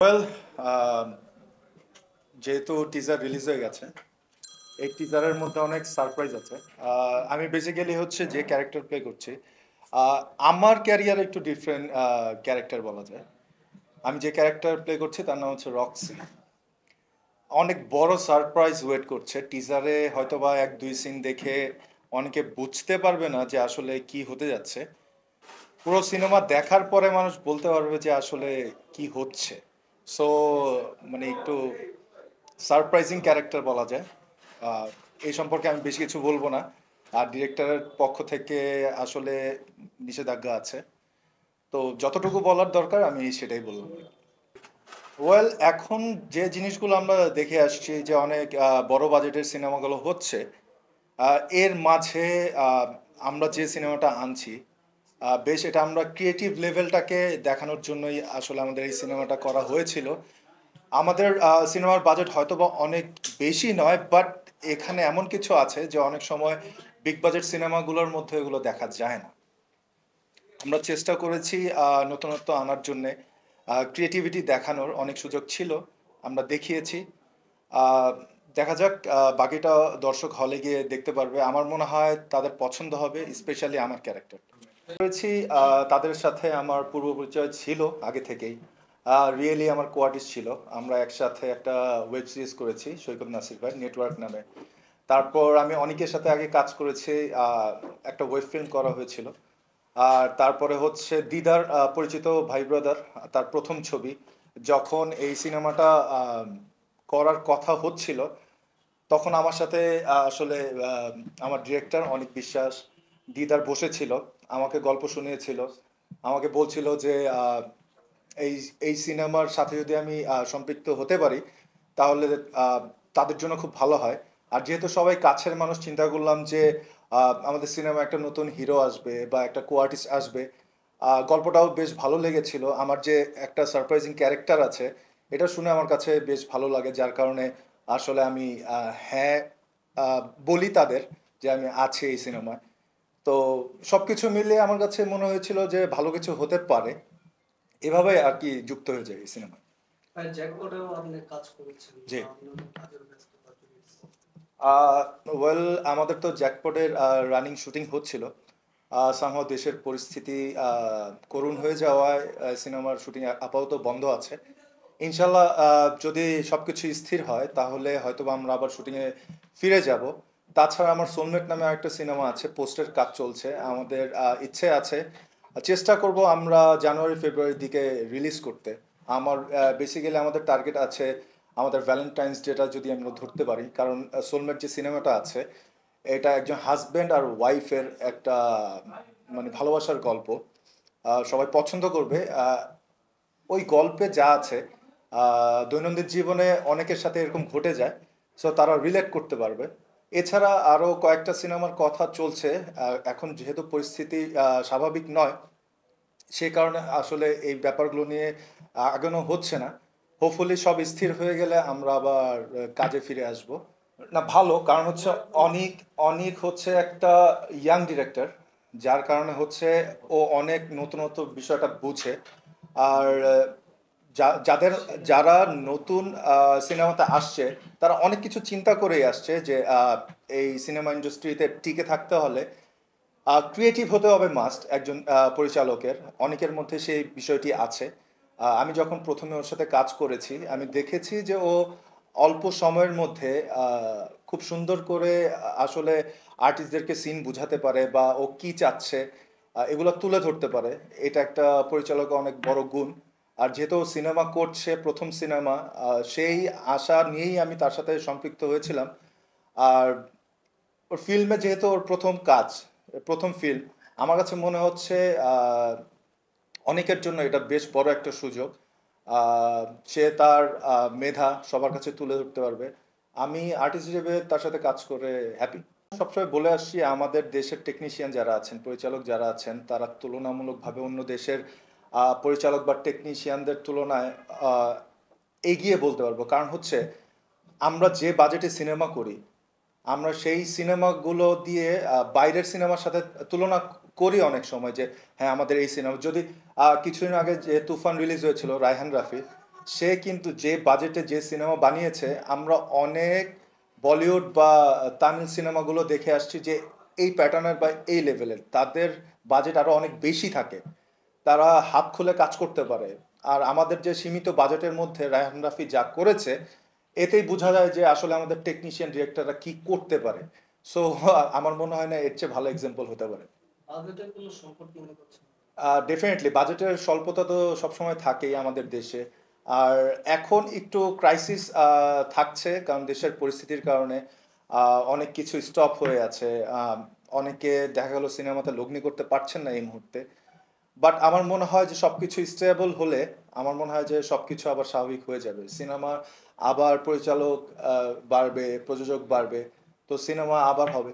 Well যেহেতু teaser release হয়ে গেছে, এই টিজারের মধ্যে অনেক সারপ্রাইজ আছে। আমি বেসিক্যালি হচ্ছে যে ক্যারেক্টার প্লে করছি, আমার ক্যারিয়ার একটু ডিফারেন্ট ক্যারেক্টার বলা যায়। আমি যে ক্যারেক্টার প্লে করছি তার নাম হচ্ছে রক্সি। অনেক বড় সারপ্রাইজ ওয়েট করছে। টিজারে হয়তোবা এক দুই সিন দেখে অনেকে বুঝতে পারবে না যে আসলে কি হতে যাচ্ছে। পুরো সিনেমা দেখার পরে মানুষ বলতে পারবে যে আসলে কি হচ্ছে। সো মানে একটু সারপ্রাইজিং ক্যারেক্টার বলা যায়। আহ, এই সম্পর্কে আমি বেশি কিছু বলবো না। আর ডিরেক্টরের পক্ষ থেকে আসলে নিষেধাজ্ঞা আছে, তো যতটুকু বলার দরকার আমি সেটাই বলবো। ওয়েল, এখন যে জিনিসগুলো আমরা দেখে আসছি যে অনেক বড় বাজেটের সিনেমাগুলো হচ্ছে, এর মাঝে আহ, আমরা যে সিনেমাটা আনছি, বেশ এটা আমরা ক্রিয়েটিভ লেভেলটাকে দেখানোর জন্যই আসলে আমাদের এই সিনেমাটা করা হয়েছিল। আমাদের সিনেমার বাজেট হয়তো বা অনেক বেশি নয়, বাট এখানে এমন কিছু আছে যে অনেক সময় বিগ বাজেট সিনেমাগুলোর মধ্যে এগুলো দেখা যায় না। আমরা চেষ্টা করেছি নতুনত্ব আনার জন্যে, ক্রিয়েটিভিটি দেখানোর অনেক সুযোগ ছিল, আমরা দেখিয়েছি। আহ, দেখা যাক, বাকিটা দর্শক হলে গিয়ে দেখতে পারবে। আমার মনে হয় তাদের পছন্দ হবে, স্পেশালি আমার ক্যারেক্টার করেছি। তাদের সাথে আমার পূর্ব পরিচয় ছিল আগে থেকেই। রিয়েলি আমার কোয়ার্টিস ছিল। আমরা একসাথে একটা ওয়েব সিরিজ করেছি সৈকত নাসির ভাই, নেটওয়ার্ক নামে। তারপর আমি অনেকের সাথে আগে কাজ করেছি, একটা ওয়েব ফিল্ম করা হয়েছিল। আর তারপরে হচ্ছে দিদার, পরিচিত ভাই ব্রাদার, তার প্রথম ছবি। যখন এই সিনেমাটা করার কথা হচ্ছিল, তখন আমার সাথে আসলে আমার ডিরেক্টর অনেক বিশ্বাস, দিদার বসেছিল, আমাকে গল্প শুনিয়েছিল, আমাকে বলছিল যে এই এই সিনেমার সাথে যদি আমি সম্পৃক্ত হতে পারি তাহলে আহ, তাদের জন্য খুব ভালো হয়। আর যেহেতু সবাই কাছের মানুষ, চিন্তা করলাম যে আমাদের সিনেমা একটা নতুন হিরো আসবে বা একটা কোয়ার্টিস্ট আসবে। গল্পটাও বেশ ভালো লেগেছিল। আমার যে একটা সারপ্রাইজিং ক্যারেক্টার আছে, এটা শুনে আমার কাছে বেশ ভালো লাগে, যার কারণে আসলে আমি হ্যাঁ বলি তাদের যে আমি আছি এই সিনেমায়। তো সবকিছু মিলিয়ে আমার কাছে মনে হয়েছিল যে ভালো কিছু হতে পারে, এভাবে আর কি যুক্ত হয়ে যায় এই সিনেমায়। জ্যাকপটেও আপনি কাজ করেছেন জি। বা আপনার কাজের ব্যস্ততা যদি ওয়েল, আমাদের তো জ্যাকপটের রানিং শুটিং হচ্ছিল। সামহাও দেশের পরিস্থিতি করুণ হয়ে যাওয়ায় সিনেমার শুটিং আপাতত বন্ধ আছে। ইনশাল্লাহ, যদি সবকিছু স্থির হয় তাহলে হয়তো বা আমরা আবার শুটিংয়ে ফিরে যাব। তাছাড়া আমার সোলমেট নামে একটা সিনেমা আছে, পোস্টের কাজ চলছে। আমাদের ইচ্ছে আছে, চেষ্টা করব আমরা জানুয়ারি ফেব্রুয়ারির দিকে রিলিজ করতে। আমার বেসিক্যালি আমাদের টার্গেট আছে আমাদের ভ্যালেন্টাইন্স ডেটা যদি আমরা ধরতে পারি, কারণ সোলমেট যে সিনেমাটা আছে এটা একজন হাজব্যান্ড আর ওয়াইফের একটা মানে ভালোবাসার গল্প। সবাই পছন্দ করবে। ওই গল্পে যা আছে দৈনন্দিন জীবনে অনেকের সাথে এরকম ঘটে যায়, সো তারা রিলেট করতে পারবে। এছাড়া আরও কয়েকটা সিনেমার কথা চলছে। এখন যেহেতু পরিস্থিতি স্বাভাবিক নয়, সে কারণে আসলে এই ব্যাপারগুলো নিয়ে আগানো হচ্ছে না। হোপফুলি সব স্থির হয়ে গেলে আমরা আবার কাজে ফিরে আসব। না, ভালো, কারণ হচ্ছে অনিক অনিক হচ্ছে একটা ইয়াং ডিরেক্টর, যার কারণে হচ্ছে ও অনেক নতুনত্ব বিষয়টা বুঝে। আর যাদের যারা নতুন সিনেমাতে আসছে, তারা অনেক কিছু চিন্তা করেই আসছে যে এই সিনেমা ইন্ডাস্ট্রিতে টিকে থাকতে হলে ক্রিয়েটিভ হতে হবে মাস্ট একজন পরিচালকের। অনেকের মধ্যে সেই বিষয়টি আছে। আমি যখন প্রথমে ওর সাথে কাজ করেছি, আমি দেখেছি যে ও অল্প সময়ের মধ্যে খুব সুন্দর করে আসলে আর্টিস্টদেরকে সিন বুঝাতে পারে বা ও কি চাচ্ছে এগুলো তুলে ধরতে পারে। এটা একটা পরিচালকের অনেক বড় গুণ। আর যেহেতু সিনেমা করছে, প্রথম সিনেমা, সেই আশা নিয়েই আমি তার সাথে সম্পৃক্ত হয়েছিলাম। আর ওর ফিল্মে যেহেতু ওর প্রথম কাজ, প্রথম ফিল্ম, আমার কাছে মনে হচ্ছে আহ, অনেকের জন্য এটা বেশ বড় একটা সুযোগ। আহ, সে তার মেধা সবার কাছে তুলে ধরতে পারবে। আমি আর্টিস্ট হিসেবে তার সাথে কাজ করে হ্যাপি। সবসময় বলে আসছি, আমাদের দেশের টেকনিশিয়ান যারা আছেন, পরিচালক যারা আছেন, তারা তুলনামূলকভাবে অন্য দেশের পরিচালক বা টেকনিশিয়ানদের তুলনায় আহ, এগিয়ে বলতে পারবো। কারণ হচ্ছে আমরা যে বাজেটে সিনেমা করি, আমরা সেই সিনেমাগুলো দিয়ে বাইরের সিনেমার সাথে তুলনা করি অনেক সময় যে হ্যাঁ আমাদের এই সিনেমা যদি কিছুদিন আগে যে তুফান রিলিজ হয়েছিল রায়হান রাফি, সে কিন্তু যে বাজেটে যে সিনেমা বানিয়েছে আমরা অনেক বলিউড বা তামিল সিনেমাগুলো দেখে আসছি যে এই প্যাটার্নের বা এই লেভেলের তাদের বাজেট আরো অনেক বেশি থাকে, তারা হাত খুলে কাজ করতে পারে। আর আমাদের যে সীমিত বাজেটের মধ্যে রায়হান রাফি যা করেছে এতেই বোঝা যায় যে আসলে আমাদের টেকনিশিয়ান ডিরেক্টররা কি করতে পারে। সো আমার মনে হয় না এর চেয়ে ভালো এক্সাম্পল হতে পারে। বাজেটের কোনো সংকট মনে করছেন? ডেফিনেটলি বাজেটের স্বল্পতা তো সবসময় থাকেই আমাদের দেশে। আর এখন একটু ক্রাইসিস থাকছে কারণ দেশের পরিস্থিতির কারণে অনেক কিছু স্টপ হয়ে আছে। অনেকে দেখা গেল সিনেমাতে লগ্নি করতে পারছেন না এই মুহূর্তে। বাট আমার মনে হয় যে সবকিছু স্টেবল হলে আমার মনে হয় যে সবকিছু আবার স্বাভাবিক হয়ে যাবে। সিনেমা আবার পরিচালক বাড়বে, প্রযোজক বাড়বে, তো সিনেমা আবার হবে।